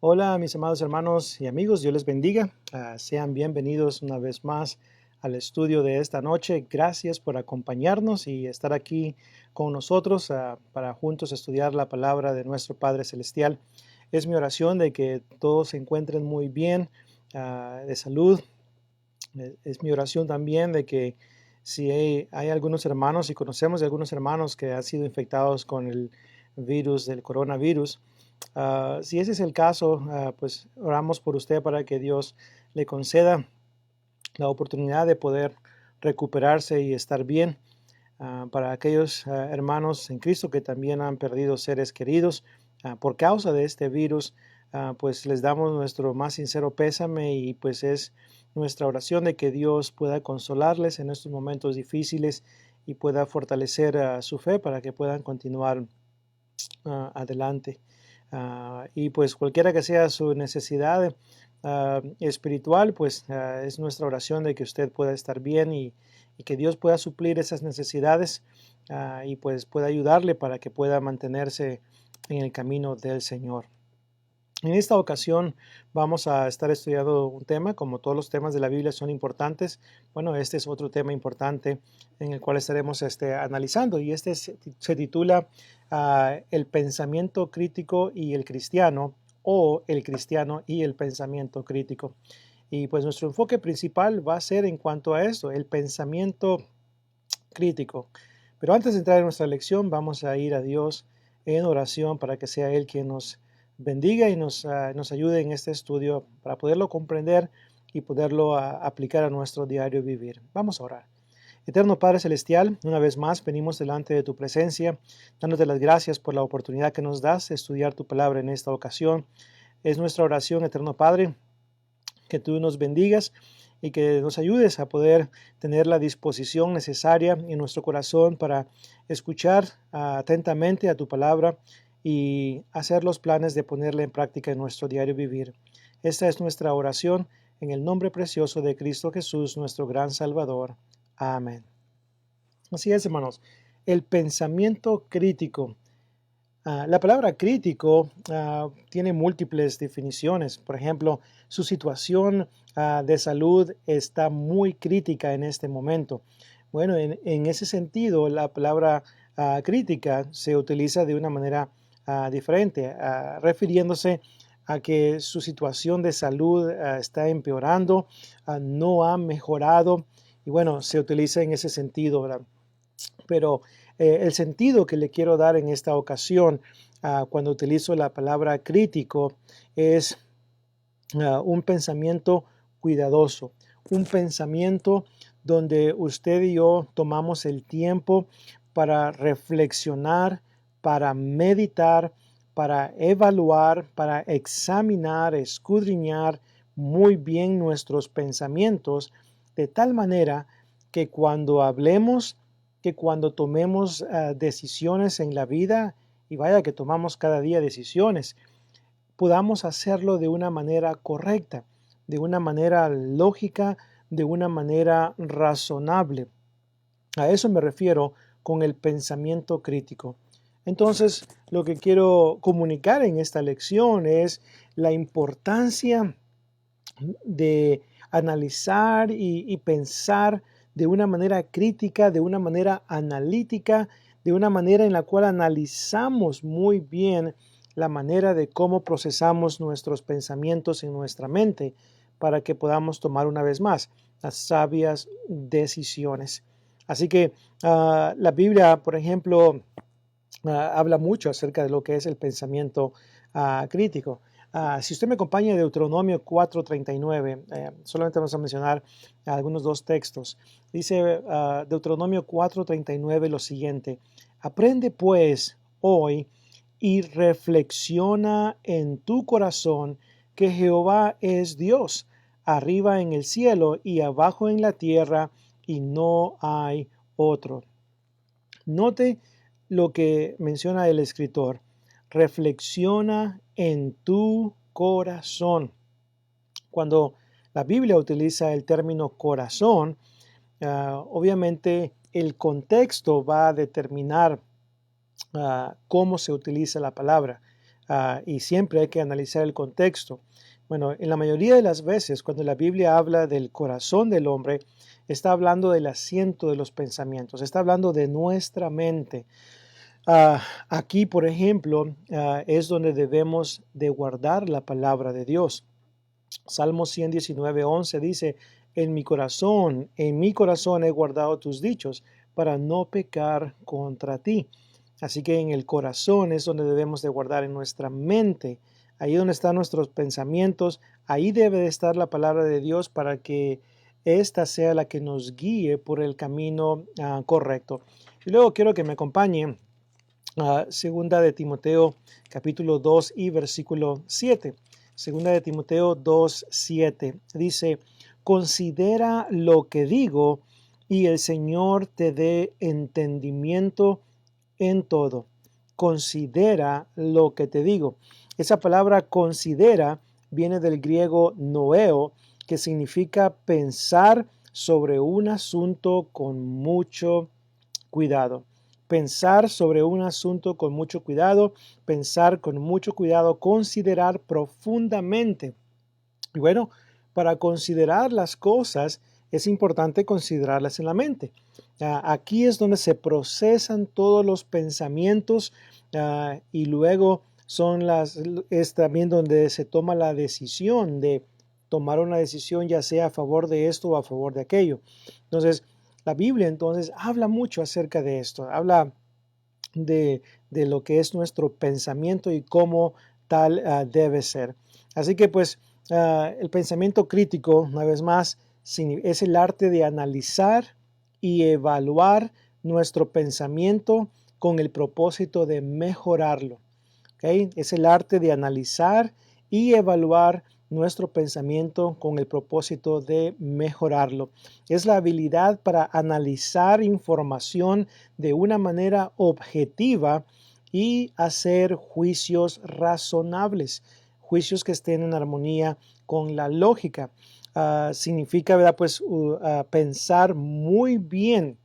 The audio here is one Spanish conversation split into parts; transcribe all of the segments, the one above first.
Hola, mis amados hermanos y amigos, Dios les bendiga. Sean bienvenidos una vez más al estudio de esta noche. Gracias por acompañarnos y estar aquí con nosotros para juntos estudiar la palabra de nuestro Padre Celestial. Es mi oración de que todos se encuentren muy bien, de salud. Es mi oración también de que si hay algunos hermanos y conocemos de algunos hermanos que han sido infectados con el virus del coronavirus. Si ese es el caso, pues oramos por usted para que Dios le conceda la oportunidad de poder recuperarse y estar bien. Para aquellos hermanos en Cristo que también han perdido seres queridos por causa de este virus, pues les damos nuestro más sincero pésame y pues es nuestra oración de que Dios pueda consolarles en estos momentos difíciles y pueda fortalecer su fe para que puedan continuar adelante. Y pues cualquiera que sea su necesidad espiritual, pues es nuestra oración de que usted pueda estar bien y que Dios pueda suplir esas necesidades y pues pueda ayudarle para que pueda mantenerse en el camino del Señor. En esta ocasión vamos a estar estudiando un tema, como todos los temas de la Biblia son importantes. Bueno, este es otro tema importante en el cual estaremos analizando y se titula El pensamiento crítico y el cristiano, o el cristiano y el pensamiento crítico. Y pues nuestro enfoque principal va a ser en cuanto a esto, el pensamiento crítico. Pero antes de entrar en nuestra lección, vamos a ir a Dios en oración para que sea Él quien nos bendiga y nos ayude en este estudio para poderlo comprender y poderlo aplicar a nuestro diario vivir. Vamos a orar. Eterno Padre Celestial, una vez más venimos delante de tu presencia, dándote las gracias por la oportunidad que nos das de estudiar tu palabra en esta ocasión. Es nuestra oración, Eterno Padre, que tú nos bendigas y que nos ayudes a poder tener la disposición necesaria en nuestro corazón para escuchar atentamente a tu palabra y hacer los planes de ponerla en práctica en nuestro diario vivir. Esta es nuestra oración en el nombre precioso de Cristo Jesús, nuestro gran Salvador. Amén. Así es, hermanos, el pensamiento crítico. La palabra crítico tiene múltiples definiciones. Por ejemplo, su situación de salud está muy crítica en este momento. Bueno, en ese sentido, la palabra crítica se utiliza de una manera diferente, refiriéndose a que su situación de salud está empeorando, no ha mejorado, y bueno, se utiliza en ese sentido, ¿verdad? Pero el sentido que le quiero dar en esta ocasión, cuando utilizo la palabra crítico, es un pensamiento cuidadoso, un pensamiento donde usted y yo tomamos el tiempo para reflexionar, para meditar, para evaluar, para examinar, escudriñar muy bien nuestros pensamientos, de tal manera que cuando hablemos, que cuando tomemos decisiones en la vida, y vaya que tomamos cada día decisiones, podamos hacerlo de una manera correcta, de una manera lógica, de una manera razonable. A eso me refiero con el pensamiento crítico. Entonces, lo que quiero comunicar en esta lección es la importancia de analizar y pensar de una manera crítica, de una manera analítica, de una manera en la cual analizamos muy bien la manera de cómo procesamos nuestros pensamientos en nuestra mente para que podamos tomar una vez más las sabias decisiones. Así que la Biblia, por ejemplo, habla mucho acerca de lo que es el pensamiento crítico. Si usted me acompaña en Deuteronomio 4:39, solamente vamos a mencionar algunos dos textos. Dice Deuteronomio 4:39 lo siguiente: aprende pues hoy y reflexiona en tu corazón que Jehová es Dios, arriba en el cielo y abajo en la tierra, y no hay otro. Note lo que menciona el escritor: reflexiona en tu corazón. Cuando la Biblia utiliza el término corazón, obviamente el contexto va a determinar cómo se utiliza la palabra. y siempre hay que analizar el contexto. Bueno, en la mayoría de las veces cuando la Biblia habla del corazón del hombre, está hablando del asiento de los pensamientos, está hablando de nuestra mente. Aquí, por ejemplo, es donde debemos de guardar la palabra de Dios. Salmo 119:11 dice, en mi corazón he guardado tus dichos para no pecar contra ti. Así que en el corazón es donde debemos de guardar, en nuestra mente, ahí donde están nuestros pensamientos, ahí debe de estar la palabra de Dios para que ésta sea la que nos guíe por el camino correcto. Y luego quiero que me acompañe segunda de Timoteo capítulo 2 y versículo 7. Segunda de Timoteo 2:7 dice, considera lo que digo y el Señor te dé entendimiento en todo. Considera lo que te digo. Esa palabra considera viene del griego noeo, que significa pensar sobre un asunto con mucho cuidado. Pensar sobre un asunto con mucho cuidado, pensar con mucho cuidado, considerar profundamente. Y bueno, para considerar las cosas es importante considerarlas en la mente. Aquí es donde se procesan todos los pensamientos y luego es también donde se toma la decisión de tomar una decisión ya sea a favor de esto o a favor de aquello. Entonces, la Biblia entonces habla mucho acerca de esto, habla de lo que es nuestro pensamiento y cómo tal debe ser. Así que pues el pensamiento crítico, una vez más, es el arte de analizar y evaluar nuestro pensamiento con el propósito de mejorarlo. ¿Okay? Es el arte de analizar y evaluar nuestro pensamiento con el propósito de mejorarlo. Es la habilidad para analizar información de una manera objetiva y hacer juicios razonables, juicios que estén en armonía con la lógica. Significa, ¿verdad? Pues pensar muy bien,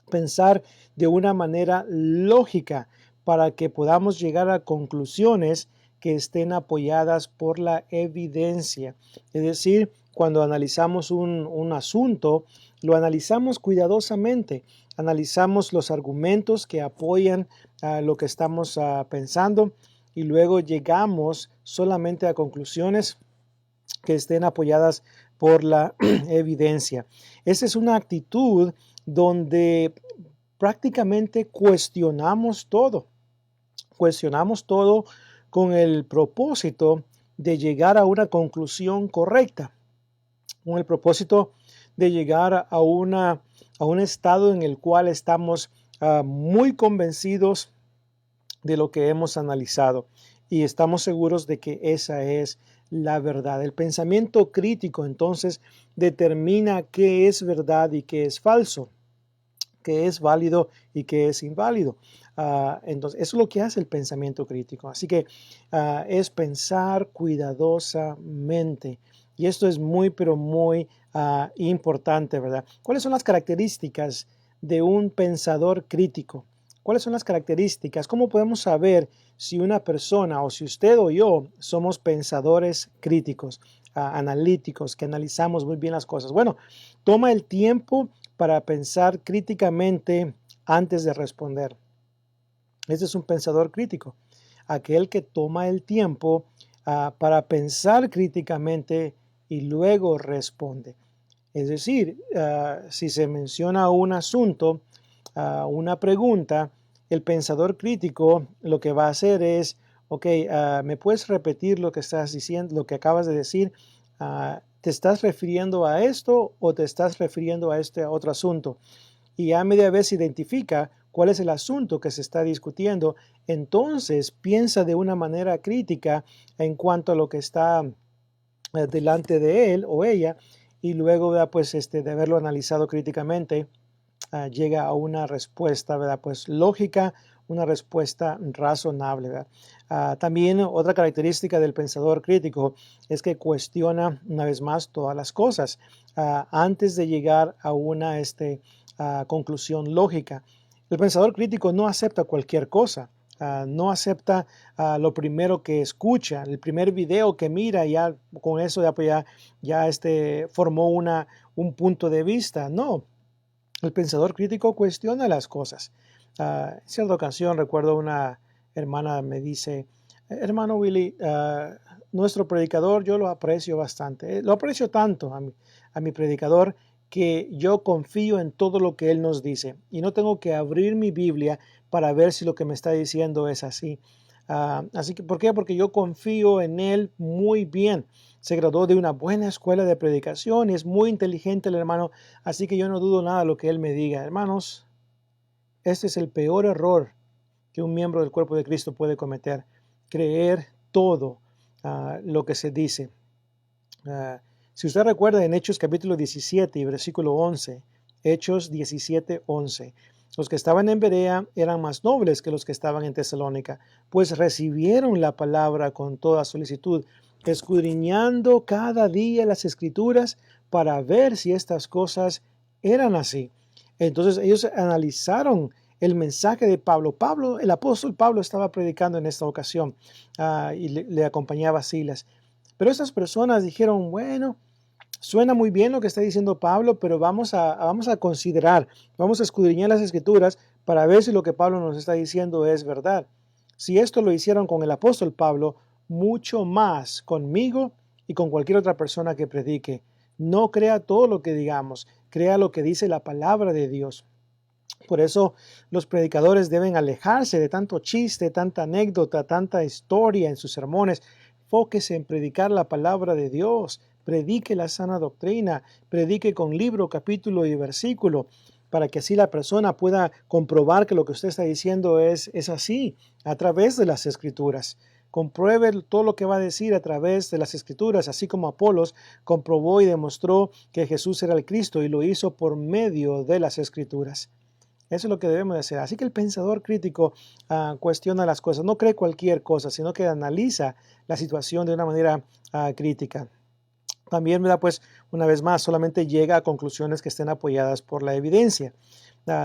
pensar de una manera lógica para que podamos llegar a conclusiones que estén apoyadas por la evidencia. Es decir, cuando analizamos un asunto, lo analizamos cuidadosamente, analizamos los argumentos que apoyan lo que estamos pensando y luego llegamos solamente a conclusiones que estén apoyadas por la evidencia. Esa es una actitud donde prácticamente cuestionamos todo con el propósito de llegar a una conclusión correcta, con el propósito de llegar a un estado en el cual estamos muy convencidos de lo que hemos analizado y estamos seguros de que esa es la verdad. El pensamiento crítico entonces determina qué es verdad y qué es falso, qué es válido y qué es inválido. Entonces, eso es lo que hace el pensamiento crítico. Así que es pensar cuidadosamente. Y esto es muy, pero muy importante, ¿verdad? ¿Cuáles son las características de un pensador crítico? ¿Cuáles son las características? ¿Cómo podemos saber si una persona o si usted o yo somos pensadores críticos, analíticos, que analizamos muy bien las cosas? Bueno, toma el tiempo para pensar críticamente antes de responder. Este es un pensador crítico, aquel que toma el tiempo para pensar críticamente y luego responde. Es decir, si se menciona un asunto, una pregunta, el pensador crítico lo que va a hacer es, ok, ¿me puedes repetir lo que estás diciendo, lo que acabas de decir? ¿Te estás refiriendo a esto o te estás refiriendo a este otro asunto? Y a media vez identifica cuál es el asunto que se está discutiendo, entonces piensa de una manera crítica en cuanto a lo que está delante de él o ella y luego pues de haberlo analizado críticamente llega a una respuesta, ¿verdad? Pues lógica, una respuesta razonable, ¿verdad? También otra característica del pensador crítico es que cuestiona una vez más todas las cosas antes de llegar a una conclusión lógica. El pensador crítico no acepta cualquier cosa, No acepta lo primero que escucha, el primer video que mira, ya con eso ya formó un punto de vista. No, el pensador crítico cuestiona las cosas. En cierta ocasión recuerdo una hermana me dice, hermano Willy, nuestro predicador yo lo aprecio bastante, lo aprecio tanto a mi predicador que yo confío en todo lo que él nos dice y no tengo que abrir mi Biblia para ver si lo que me está diciendo es así. Así que, ¿por qué? Porque yo confío en él muy bien. Se graduó de una buena escuela de predicación y es muy inteligente el hermano, así que yo no dudo nada de lo que él me diga. Hermanos, este es el peor error que un miembro del cuerpo de Cristo puede cometer, creer todo lo que se dice. Si usted recuerda en Hechos capítulo 17 y versículo 11, Hechos 17, 11, los que estaban en Berea eran más nobles que los que estaban en Tesalónica, pues recibieron la palabra con toda solicitud, escudriñando cada día las escrituras para ver si estas cosas eran así. Entonces ellos analizaron el mensaje de Pablo. El apóstol Pablo estaba predicando en esta ocasión y le acompañaba Silas. Pero estas personas dijeron, bueno, suena muy bien lo que está diciendo Pablo, pero vamos a considerar, vamos a escudriñar las escrituras para ver si lo que Pablo nos está diciendo es verdad. Si esto lo hicieron con el apóstol Pablo, mucho más conmigo y con cualquier otra persona que predique. No crea todo lo que digamos, crea lo que dice la palabra de Dios. Por eso los predicadores deben alejarse de tanto chiste, tanta anécdota, tanta historia en sus sermones. Fóquese en predicar la palabra de Dios, predique la sana doctrina, predique con libro, capítulo y versículo, para que así la persona pueda comprobar que lo que usted está diciendo es así, a través de las Escrituras. Compruebe todo lo que va a decir a través de las Escrituras, así como Apolos comprobó y demostró que Jesús era el Cristo y lo hizo por medio de las Escrituras. Eso es lo que debemos de hacer. Así que el pensador crítico cuestiona las cosas, no cree cualquier cosa, sino que analiza la situación de una manera crítica. También, ¿verdad? Pues una vez más, solamente llega a conclusiones que estén apoyadas por la evidencia.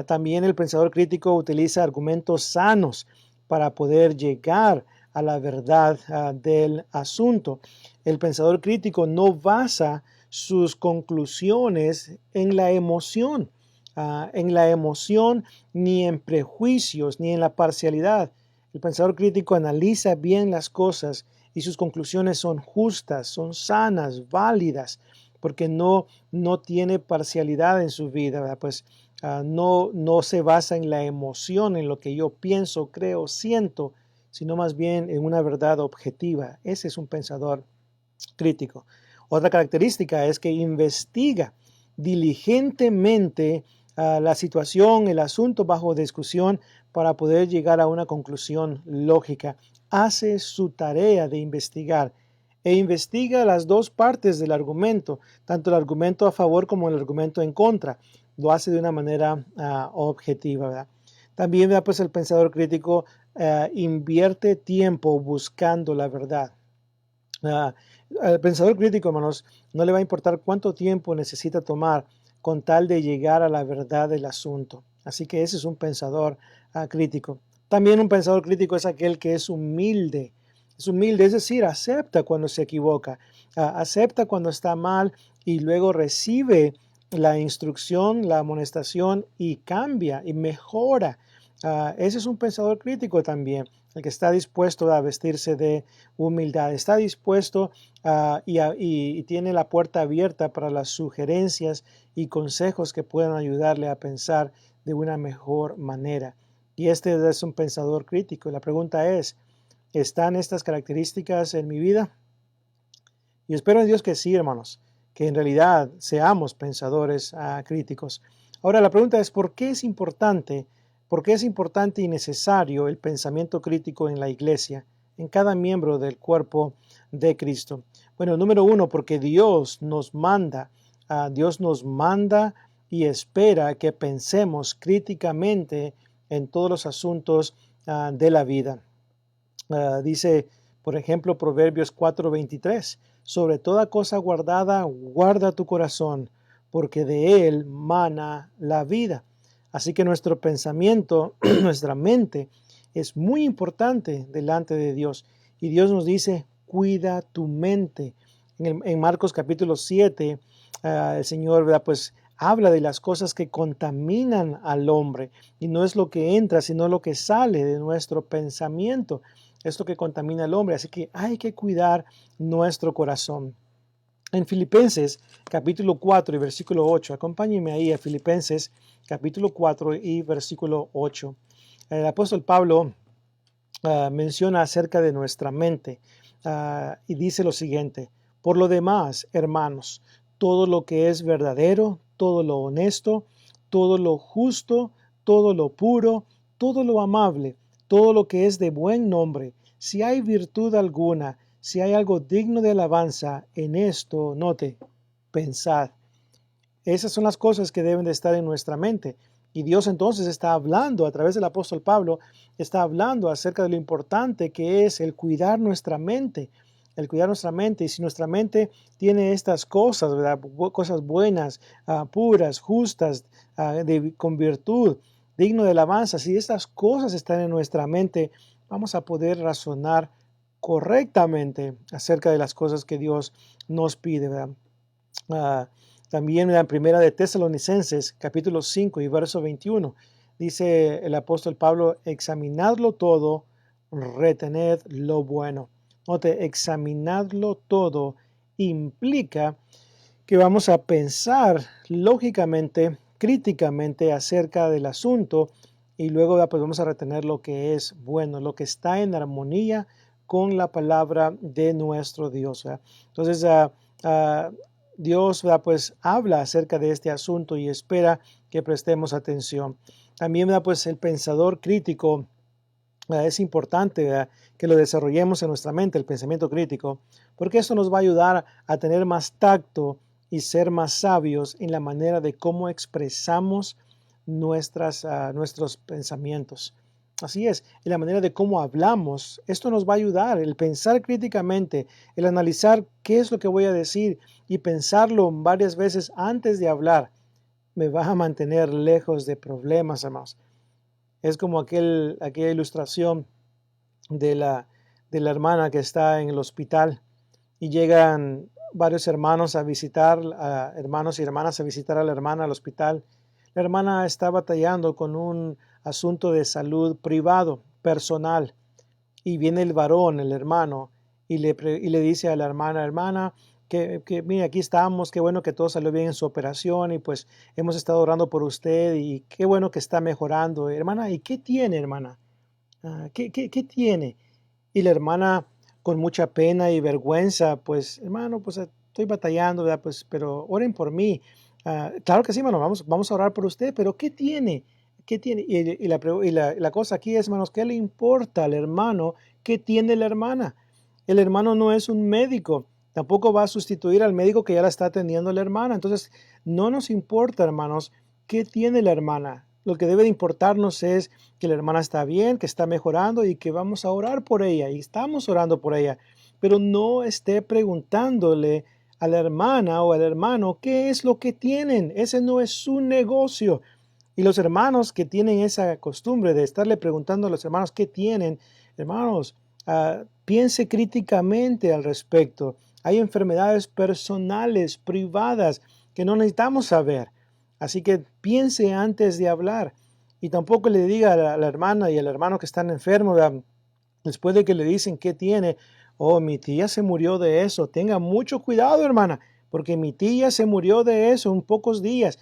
También el pensador crítico utiliza argumentos sanos para poder llegar a la verdad del asunto. El pensador crítico no basa sus conclusiones en la emoción. Ni en prejuicios, ni en la parcialidad. El pensador crítico analiza bien las cosas y sus conclusiones son justas, son sanas, válidas, porque no tiene parcialidad en su vida, ¿verdad? Pues no se basa en la emoción, en lo que yo pienso, creo, siento, sino más bien en una verdad objetiva. Ese es un pensador crítico. Otra característica es que investiga diligentemente la situación, el asunto bajo discusión para poder llegar a una conclusión lógica. Hace su tarea de investigar e investiga las dos partes del argumento, tanto el argumento a favor como el argumento en contra. Lo hace de una manera objetiva, ¿verdad? También, ¿verdad? Pues el pensador crítico invierte tiempo buscando la verdad. Al pensador crítico, hermanos, no le va a importar cuánto tiempo necesita tomar con tal de llegar a la verdad del asunto. Así que ese es un pensador crítico. También un pensador crítico es aquel que es humilde. Es humilde, es decir, acepta cuando se equivoca, acepta cuando está mal y luego recibe la instrucción, la amonestación y cambia y mejora. Ese es un pensador crítico también, el que está dispuesto a vestirse de humildad, está dispuesto y tiene la puerta abierta para las sugerencias y consejos que puedan ayudarle a pensar de una mejor manera. Y este es un pensador crítico. La pregunta es, ¿están estas características en mi vida? Y espero en Dios que sí, hermanos, que en realidad seamos pensadores críticos. Ahora la pregunta es, ¿por qué es importante? ¿Por qué es importante y necesario el pensamiento crítico en la iglesia, en cada miembro del cuerpo de Cristo? Bueno, número uno, porque Dios nos manda y espera que pensemos críticamente en todos los asuntos de la vida. Dice, por ejemplo, Proverbios 4:23, sobre toda cosa guardada, guarda tu corazón, porque de él mana la vida. Así que nuestro pensamiento, nuestra mente, es muy importante delante de Dios. Y Dios nos dice, cuida tu mente. En Marcos capítulo 7, el Señor, ¿verdad? Pues habla de las cosas que contaminan al hombre. Y no es lo que entra, sino lo que sale de nuestro pensamiento. Es lo que contamina al hombre. Así que hay que cuidar nuestro corazón. En Filipenses capítulo 4 y versículo 8, acompáñenme ahí a Filipenses capítulo 4 y versículo 8. El apóstol Pablo menciona acerca de nuestra mente y dice lo siguiente: por lo demás, hermanos, todo lo que es verdadero, todo lo honesto, todo lo justo, todo lo puro, todo lo amable, todo lo que es de buen nombre, si hay virtud alguna, si hay algo digno de alabanza, en esto, note, pensad. Esas son las cosas que deben de estar en nuestra mente. Y Dios entonces está hablando a través del apóstol Pablo, está hablando acerca de lo importante que es el cuidar nuestra mente, el cuidar nuestra mente. Y si nuestra mente tiene estas cosas, ¿verdad? Cosas buenas, puras, justas, con virtud, digno de alabanza, si estas cosas están en nuestra mente, vamos a poder razonar correctamente acerca de las cosas que Dios nos pide, ¿verdad? También en la primera de Tesalonicenses, capítulo 5 y verso 21, dice el apóstol Pablo, examinadlo todo, retened lo bueno. Note, examinadlo todo implica que vamos a pensar lógicamente, críticamente acerca del asunto y luego pues vamos a retener lo que es bueno, lo que está en armonía con la palabra de nuestro Dios. ¿Verdad? Entonces, Dios pues habla acerca de este asunto y espera que prestemos atención. También pues el pensador crítico es importante, ¿verdad?, que lo desarrollemos en nuestra mente, el pensamiento crítico, porque esto nos va a ayudar a tener más tacto y ser más sabios en la manera de cómo expresamos nuestros pensamientos. Así es, en la manera de cómo hablamos, esto nos va a ayudar, el pensar críticamente, el analizar qué es lo que voy a decir y pensarlo varias veces antes de hablar, me va a mantener lejos de problemas, hermanos. Es como aquella ilustración de la hermana que está en el hospital y llegan varios hermanos a visitar, hermanos y hermanas a visitar a la hermana al hospital. La hermana está batallando con un asunto de salud privado, personal, y viene el varón, el hermano, y le dice a la hermana, que mire, aquí estamos, qué bueno que todo salió bien en su operación y pues hemos estado orando por usted y qué bueno que está mejorando. Hermana, ¿y qué tiene, hermana? ¿Qué tiene? Y la hermana, con mucha pena y vergüenza, pues, hermano, pues estoy batallando, ¿verdad? Pues, pero oren por mí. Claro que sí, hermano, vamos a orar por usted, pero ¿qué tiene? ¿Qué tiene? Y la cosa aquí es, hermanos, ¿qué le importa al hermano? ¿Qué tiene la hermana? El hermano no es un médico, tampoco va a sustituir al médico que ya la está atendiendo la hermana. Entonces, no nos importa, hermanos, qué tiene la hermana. Lo que debe de importarnos es que la hermana está bien, que está mejorando y que vamos a orar por ella. Y estamos orando por ella. Pero no esté preguntándole a la hermana o al hermano qué es lo que tienen. Ese no es su negocio. Y los hermanos que tienen esa costumbre de estarle preguntando a los hermanos qué tienen, hermanos, piense críticamente al respecto. Hay enfermedades personales, privadas, que no necesitamos saber. Así que piense antes de hablar. Y tampoco le diga a la hermana y al hermano que están enfermos, después de que le dicen qué tiene, oh, mi tía se murió de eso. Tenga mucho cuidado, hermana, porque mi tía se murió de eso en pocos días.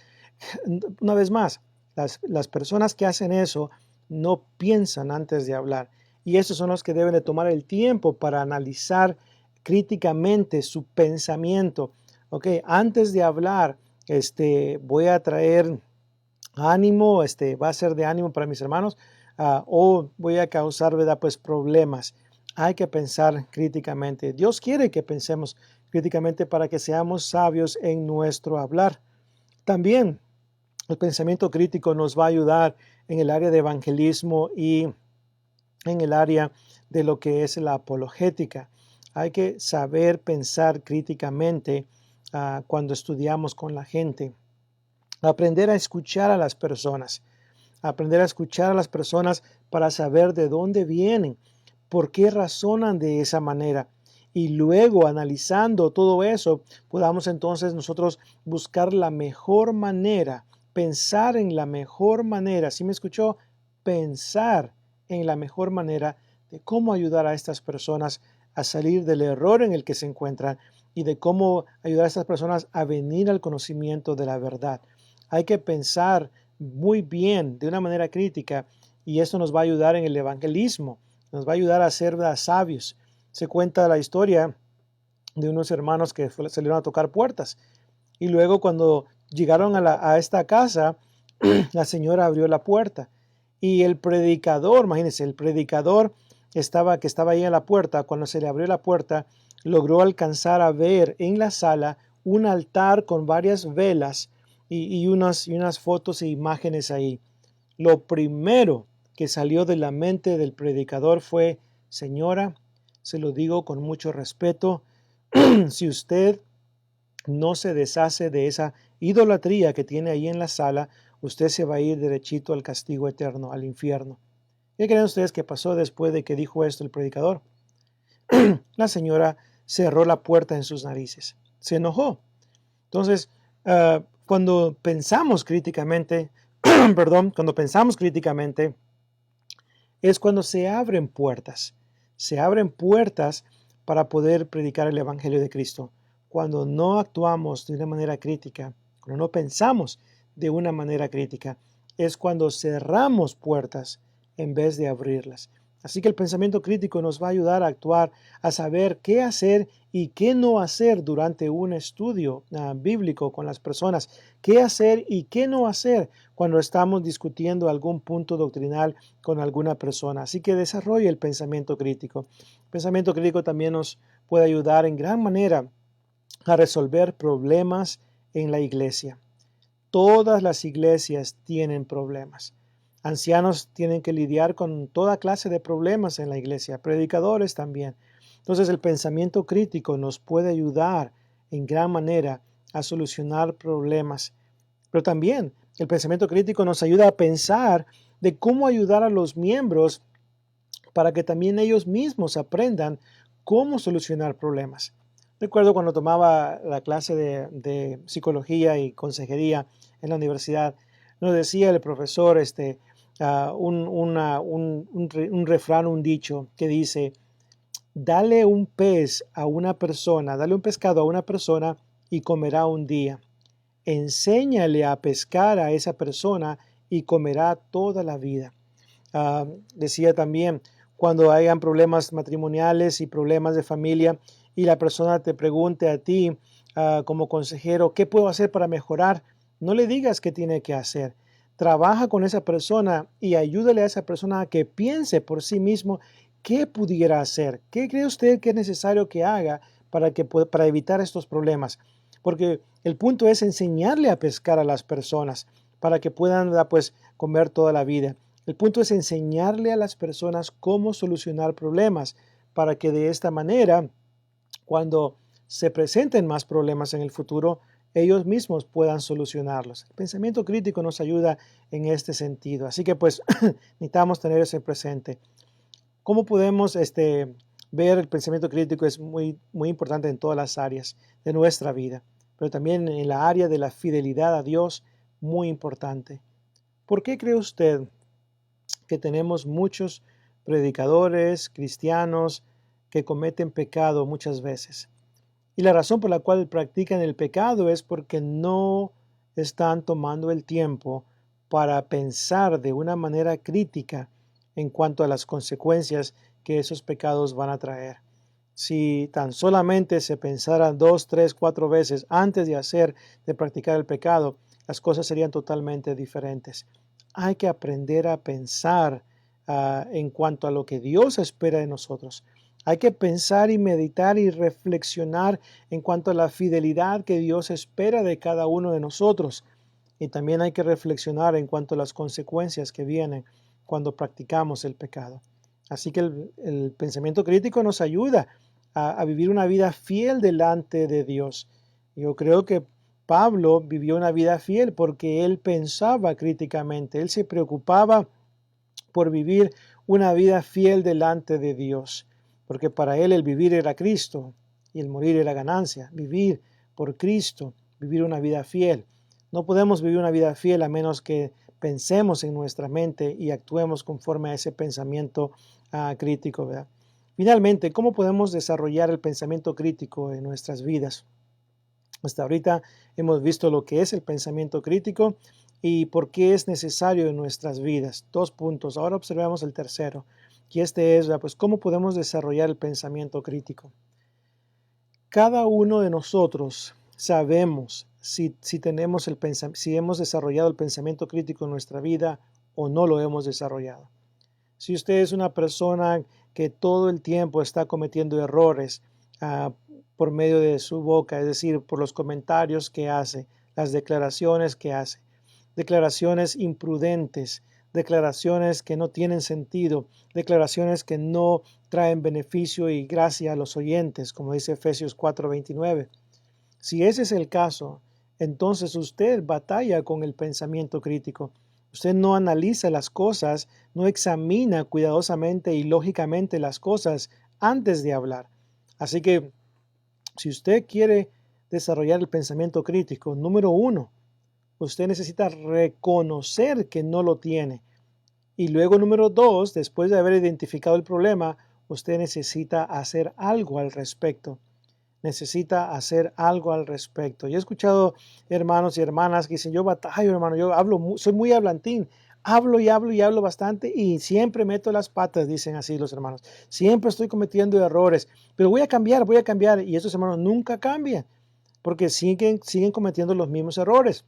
Una vez más, las personas que hacen eso no piensan antes de hablar. Y esos son los que deben de tomar el tiempo para analizar críticamente su pensamiento. Ok, antes de hablar, voy a traer ánimo, va a ser de ánimo para mis hermanos, o voy a causar, ¿verdad?, pues problemas. Hay que pensar críticamente. Dios quiere que pensemos críticamente para que seamos sabios en nuestro hablar. También el pensamiento crítico nos va a ayudar en el área de evangelismo y en el área de lo que es la apologética. Hay que saber pensar críticamente cuando estudiamos con la gente. Aprender a escuchar a las personas. aprender a escuchar a las personas para saber de dónde vienen, por qué razonan de esa manera. Y luego, analizando todo eso, podamos entonces nosotros buscar la mejor manera, pensar en la mejor manera. ¿Sí me escuchó? Pensar en la mejor manera de cómo ayudar a estas personas a salir del error en el que se encuentran y de cómo ayudar a estas personas a venir al conocimiento de la verdad. Hay que pensar muy bien, de una manera crítica, y esto nos va a ayudar en el evangelismo, nos va a ayudar a ser sabios. Se cuenta la historia de unos hermanos que salieron a tocar puertas y luego cuando llegaron a esta casa, la señora abrió la puerta y el predicador, imagínense, el predicador que estaba ahí en la puerta, cuando se le abrió la puerta, logró alcanzar a ver en la sala un altar con varias velas y unas fotos e imágenes ahí. Lo primero que salió de la mente del predicador fue: señora, se lo digo con mucho respeto, si usted no se deshace de esa idolatría que tiene ahí en la sala, usted se va a ir derechito al castigo eterno, al infierno. ¿Qué creen ustedes que pasó después de que dijo esto el predicador? La señora cerró la puerta en sus narices, se enojó. Entonces, cuando pensamos críticamente, perdón, cuando pensamos críticamente, es cuando se abren puertas para poder predicar el Evangelio de Cristo. Cuando no actuamos de una manera crítica, cuando no pensamos de una manera crítica, es cuando cerramos puertas en vez de abrirlas. Así que el pensamiento crítico nos va a ayudar a actuar, a saber qué hacer y qué no hacer durante un estudio bíblico con las personas, qué hacer y qué no hacer cuando estamos discutiendo algún punto doctrinal con alguna persona. Así que desarrolle el pensamiento crítico. El pensamiento crítico también nos puede ayudar en gran manera a resolver problemas en la iglesia. Todas las iglesias tienen problemas. Ancianos tienen que lidiar con toda clase de problemas en la iglesia, predicadores también. Entonces el pensamiento crítico nos puede ayudar en gran manera a solucionar problemas. Pero también el pensamiento crítico nos ayuda a pensar de cómo ayudar a los miembros para que también ellos mismos aprendan cómo solucionar problemas. Recuerdo cuando tomaba la clase de psicología y consejería en la universidad, nos decía el profesor un refrán, un dicho que dice: dale un pez a una persona, dale un pescado a una persona y comerá un día. Enséñale a pescar a esa persona y comerá toda la vida. Decía también, cuando hayan problemas matrimoniales y problemas de familia y la persona te pregunte a ti como consejero, ¿qué puedo hacer para mejorar? No le digas qué tiene que hacer. Trabaja con esa persona y ayúdale a esa persona a que piense por sí mismo qué pudiera hacer. ¿Qué cree usted que es necesario que haga para evitar estos problemas? Porque el punto es enseñarle a pescar a las personas para que puedan pues comer toda la vida. El punto es enseñarle a las personas cómo solucionar problemas para que de esta manera, cuando se presenten más problemas en el futuro, ellos mismos puedan solucionarlos. El pensamiento crítico nos ayuda en este sentido. Así que pues necesitamos tener eso presente. ¿Cómo podemos ver el pensamiento crítico? Es muy, muy importante en todas las áreas de nuestra vida, pero también en la área de la fidelidad a Dios, muy importante. ¿Por qué cree usted que tenemos muchos predicadores cristianos que cometen pecado muchas veces? Y la razón por la cual practican el pecado es porque no están tomando el tiempo para pensar de una manera crítica en cuanto a las consecuencias que esos pecados van a traer. Si tan solamente se pensara 2, 3, 4 veces antes de practicar el pecado, las cosas serían totalmente diferentes. Hay que aprender a pensar en cuanto a lo que Dios espera de nosotros. Hay que pensar y meditar y reflexionar en cuanto a la fidelidad que Dios espera de cada uno de nosotros. Y también hay que reflexionar en cuanto a las consecuencias que vienen cuando practicamos el pecado. Así que el pensamiento crítico nos ayuda a vivir una vida fiel delante de Dios. Yo creo que Pablo vivió una vida fiel porque él pensaba críticamente, él se preocupaba por vivir una vida fiel delante de Dios, porque para él el vivir era Cristo y el morir era ganancia. Vivir por Cristo, vivir una vida fiel. No podemos vivir una vida fiel a menos que pensemos en nuestra mente y actuemos conforme a ese pensamiento crítico, ¿verdad? Finalmente, ¿cómo podemos desarrollar el pensamiento crítico en nuestras vidas? Hasta ahorita hemos visto lo que es el pensamiento crítico y por qué es necesario en nuestras vidas. 2 puntos. Ahora observamos el tercero. Y este es, pues, ¿cómo podemos desarrollar el pensamiento crítico? Cada uno de nosotros sabemos si tenemos si hemos desarrollado el pensamiento crítico en nuestra vida o no lo hemos desarrollado. Si usted es una persona que todo el tiempo está cometiendo errores por medio de su boca, es decir, por los comentarios que hace, las declaraciones que hace, declaraciones imprudentes, declaraciones que no tienen sentido, declaraciones que no traen beneficio y gracia a los oyentes, como dice Efesios 4:29. Si ese es el caso, entonces usted batalla con el pensamiento crítico. Usted no analiza las cosas, no examina cuidadosamente y lógicamente las cosas antes de hablar. Así que si usted quiere desarrollar el pensamiento crítico, número 1, usted necesita reconocer que no lo tiene. Y luego, número 2, después de haber identificado el problema, usted necesita hacer algo al respecto. Necesita hacer algo al respecto. Yo he escuchado hermanos y hermanas que dicen, yo batallo, hermano, yo hablo, soy muy hablantín, hablo y hablo y hablo bastante y siempre meto las patas, dicen así los hermanos. Siempre estoy cometiendo errores, pero voy a cambiar. Y esos hermanos nunca cambian porque siguen cometiendo los mismos errores.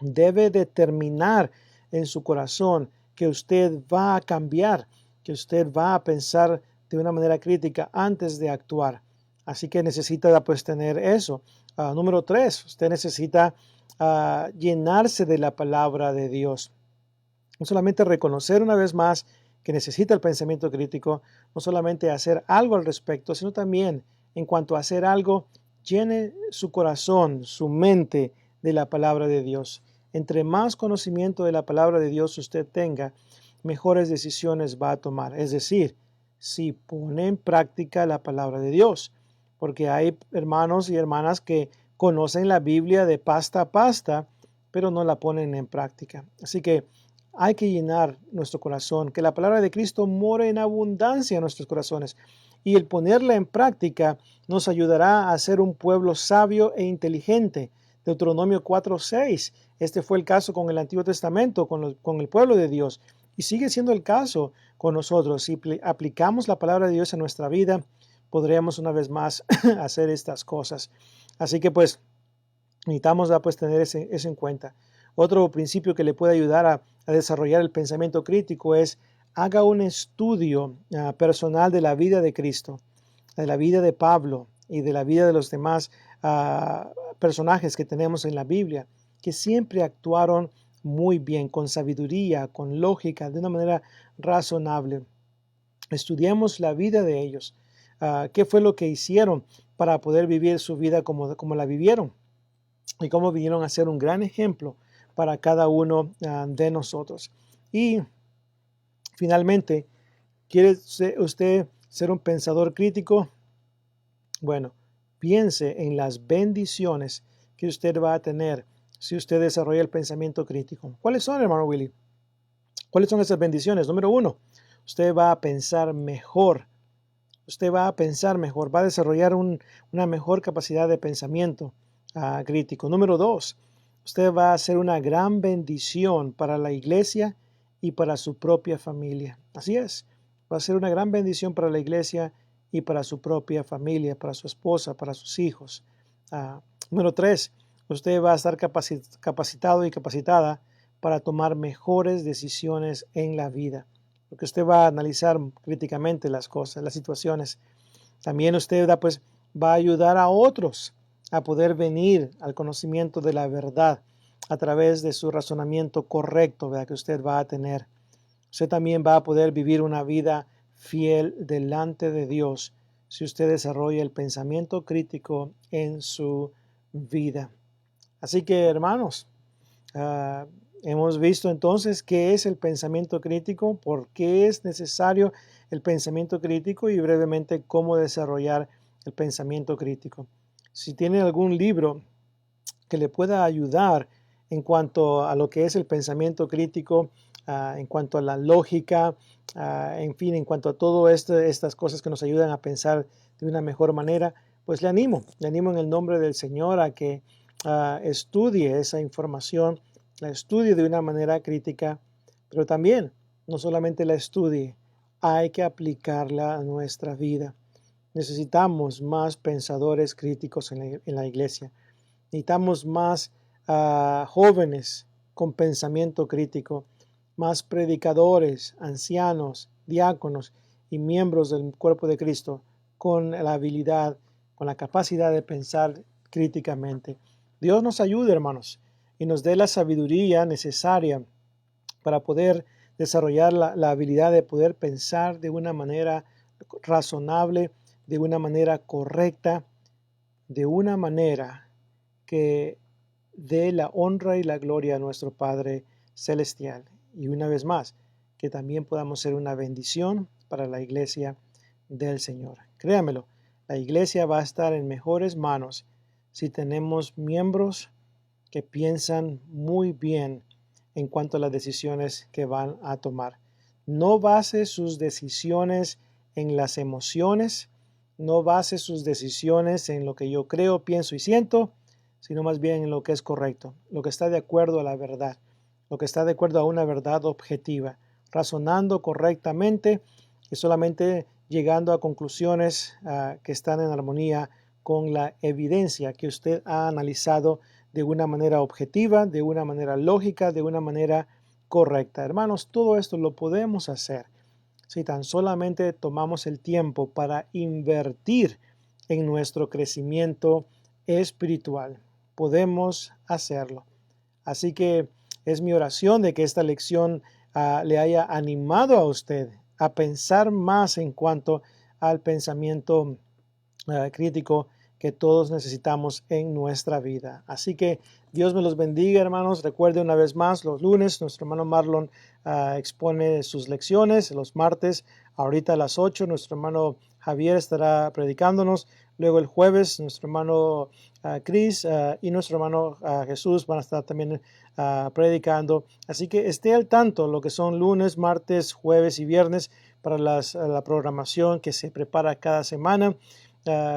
Debe determinar en su corazón que usted va a cambiar, que usted va a pensar de una manera crítica antes de actuar. Así que necesita pues tener eso. Número 3, usted necesita llenarse de la palabra de Dios. No solamente reconocer una vez más que necesita el pensamiento crítico, no solamente hacer algo al respecto, sino también en cuanto a hacer algo, llene su corazón, su mente de la palabra de Dios. Entre más conocimiento de la palabra de Dios usted tenga, mejores decisiones va a tomar. Es decir, si pone en práctica la palabra de Dios. Porque hay hermanos y hermanas que conocen la Biblia de pasta a pasta, pero no la ponen en práctica. Así que hay que llenar nuestro corazón, que la palabra de Cristo more en abundancia en nuestros corazones. Y el ponerla en práctica nos ayudará a ser un pueblo sabio e inteligente. Deuteronomio 4:6. Este fue el caso con el Antiguo Testamento, con el pueblo de Dios. Y sigue siendo el caso con nosotros. Si aplicamos la palabra de Dios en nuestra vida, podremos una vez más hacer estas cosas. Así que pues necesitamos pues tener eso en cuenta. Otro principio que le puede ayudar a desarrollar el pensamiento crítico es haga un estudio personal de la vida de Cristo, de la vida de Pablo y de la vida de los demás personajes que tenemos en la Biblia, que siempre actuaron muy bien, con sabiduría, con lógica, de una manera razonable. Estudiemos la vida de ellos. ¿Qué fue lo que hicieron para poder vivir su vida como la vivieron? Y cómo vinieron a ser un gran ejemplo para cada uno de nosotros. Y finalmente, ¿quiere usted ser un pensador crítico? Bueno, piense en las bendiciones que usted va a tener si usted desarrolla el pensamiento crítico. ¿Cuáles son, hermano Willy? ¿Cuáles son esas bendiciones? Número 1, usted va a pensar mejor. Usted va a pensar mejor, va a desarrollar una mejor capacidad de pensamiento crítico. Número 2, usted va a ser una gran bendición para la iglesia y para su propia familia. Así es, va a ser una gran bendición para la iglesia y para su propia familia, para su esposa, para sus hijos. Número 3, usted va a estar capacitado y capacitada para tomar mejores decisiones en la vida, porque usted va a analizar críticamente las cosas, las situaciones. También usted va a ayudar a otros a poder venir al conocimiento de la verdad a través de su razonamiento correcto, ¿verdad?, que usted va a tener. Usted también va a poder vivir una vida fiel delante de Dios si usted desarrolla el pensamiento crítico en su vida. Así que, hermanos, hemos visto entonces qué es el pensamiento crítico, por qué es necesario el pensamiento crítico y brevemente cómo desarrollar el pensamiento crítico. Si tiene algún libro que le pueda ayudar en cuanto a lo que es el pensamiento crítico, en cuanto a la lógica, en fin, en cuanto a todas estas cosas que nos ayudan a pensar de una mejor manera, pues le animo en el nombre del Señor a que estudie esa información, la estudie de una manera crítica, pero también no solamente la estudie, hay que aplicarla a nuestra vida. Necesitamos más pensadores críticos en la iglesia. Necesitamos más jóvenes con pensamiento crítico, más predicadores, ancianos, diáconos y miembros del cuerpo de Cristo con la habilidad, con la capacidad de pensar críticamente. Dios nos ayude, hermanos, y nos dé la sabiduría necesaria para poder desarrollar la habilidad de poder pensar de una manera razonable, de una manera correcta, de una manera que dé la honra y la gloria a nuestro Padre Celestial. Y una vez más, que también podamos ser una bendición para la iglesia del Señor. Créamelo, la iglesia va a estar en mejores manos si tenemos miembros que piensan muy bien en cuanto a las decisiones que van a tomar. No base sus decisiones en las emociones, no base sus decisiones en lo que yo creo, pienso y siento, sino más bien en lo que es correcto, lo que está de acuerdo a la verdad, lo que está de acuerdo a una verdad objetiva, razonando correctamente y solamente llegando a conclusiones que están en armonía con la evidencia que usted ha analizado de una manera objetiva, de una manera lógica, de una manera correcta. Hermanos, todo esto lo podemos hacer si tan solamente tomamos el tiempo para invertir en nuestro crecimiento espiritual. Podemos hacerlo. Así que es mi oración de que esta lección le haya animado a usted a pensar más en cuanto al pensamiento crítico que todos necesitamos en nuestra vida. Así que Dios me los bendiga, hermanos. Recuerde una vez más, los lunes nuestro hermano Marlon expone sus lecciones, los martes, ahorita a las 8, nuestro hermano Javier estará predicándonos. Luego el jueves, nuestro hermano Chris y nuestro hermano Jesús van a estar también predicando. Así que esté al tanto lo que son lunes, martes, jueves y viernes para la programación que se prepara cada semana.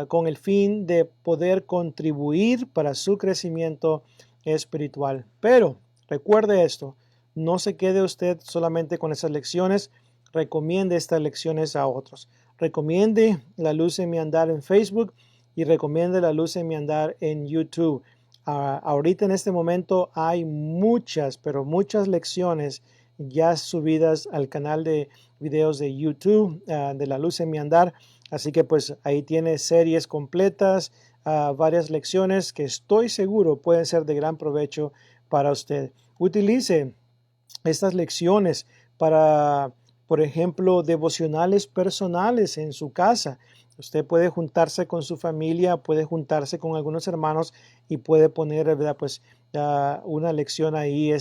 Con el fin de poder contribuir para su crecimiento espiritual. Pero recuerde esto, no se quede usted solamente con esas lecciones, recomiende estas lecciones a otros. Recomiende La Luz en mi Andar en Facebook y recomiende La Luz en mi Andar en YouTube. Ahorita en este momento hay muchas, pero muchas lecciones ya subidas al canal de videos de YouTube de La Luz en mi Andar. Así que pues ahí tiene series completas, varias lecciones que estoy seguro pueden ser de gran provecho para usted. Utilice estas lecciones para, por ejemplo, devocionales personales en su casa. Usted puede juntarse con su familia, puede juntarse con algunos hermanos y puede poner, ¿verdad? Pues una lección ahí,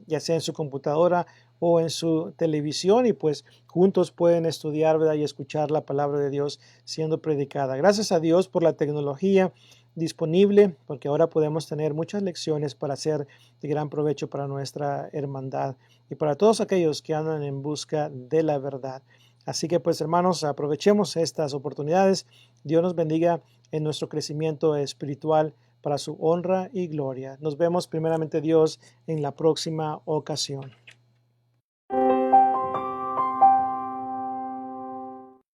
ya sea en su computadora o en su televisión y pues juntos pueden estudiar, ¿verdad? Y escuchar la palabra de Dios siendo predicada. Gracias a Dios por la tecnología disponible, porque ahora podemos tener muchas lecciones para ser de gran provecho para nuestra hermandad y para todos aquellos que andan en busca de la verdad. Así que pues hermanos, aprovechemos estas oportunidades. Dios nos bendiga en nuestro crecimiento espiritual para su honra y gloria. Nos vemos primeramente Dios en la próxima ocasión.